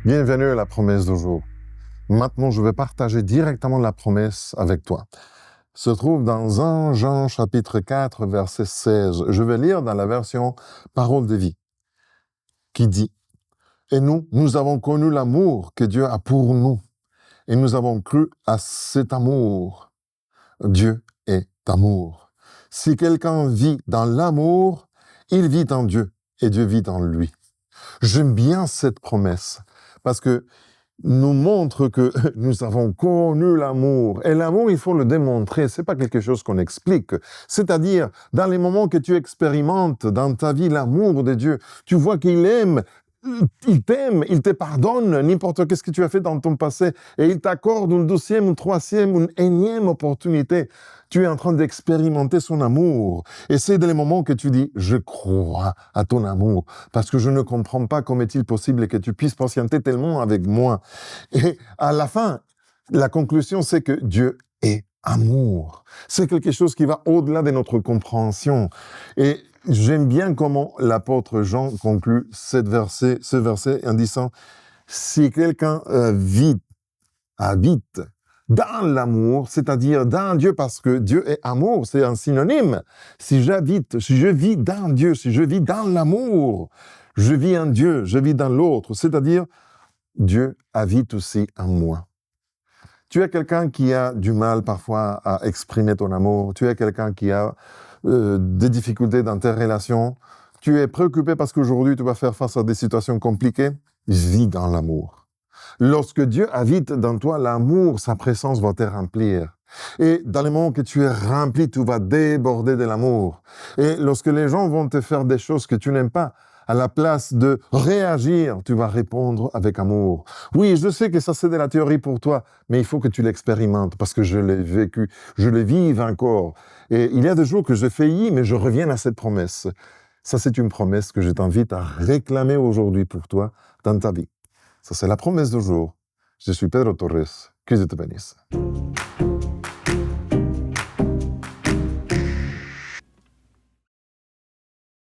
Bienvenue à la promesse du jour. Maintenant, je vais partager directement la promesse avec toi. Se trouve dans 1 Jean chapitre 4, verset 16. Je vais lire dans la version Parole de vie, qui dit « Et nous avons connu l'amour que Dieu a pour nous, et nous avons cru à cet amour. Dieu est amour. Si quelqu'un vit dans l'amour, il vit en Dieu, et Dieu vit en lui. » J'aime bien cette promesse, parce que nous montre que nous avons connu l'amour. Et l'amour, il faut le démontrer. C'est pas quelque chose qu'on explique. C'est-à-dire, dans les moments que tu expérimentes dans ta vie l'amour de Dieu, tu vois qu'il aime, il t'aime, il te pardonne n'importe qu'est-ce que tu as fait dans ton passé et il t'accorde une 2e, une 3e, une énième opportunité. Tu es en train d'expérimenter son amour. Et c'est dans les moments que tu dis « Je crois à ton amour parce que je ne comprends pas comment est-il possible que tu puisses patienter tellement avec moi. » Et à la fin, la conclusion, c'est que Dieu est amour. C'est quelque chose qui va au-delà de notre compréhension. Et j'aime bien comment l'apôtre Jean conclut ce verset en disant « Si quelqu'un habite dans l'amour, c'est-à-dire dans Dieu, parce que Dieu est amour, c'est un synonyme. Si je vis dans Dieu, si je vis dans l'amour, je vis en Dieu, je vis dans l'autre, c'est-à-dire Dieu habite aussi en moi. » Tu es quelqu'un qui a du mal parfois à exprimer ton amour, tu es quelqu'un qui a des difficultés dans tes relations, tu es préoccupé parce qu'aujourd'hui tu vas faire face à des situations compliquées, vis dans l'amour. Lorsque Dieu habite dans toi, l'amour, sa présence va te remplir. Et dans les moments que tu es rempli, tu vas déborder de l'amour. Et lorsque les gens vont te faire des choses que tu n'aimes pas, à la place de réagir, tu vas répondre avec amour. Oui, je sais que ça c'est de la théorie pour toi, mais il faut que tu l'expérimentes parce que je l'ai vécu, je le vive encore. Et il y a des jours que j'ai failli, mais je reviens à cette promesse. Ça, c'est une promesse que je t'invite à réclamer aujourd'hui pour toi dans ta vie. Ça, c'est la promesse du jour. Je suis Pedro Torres. Que Dieu te bénisse.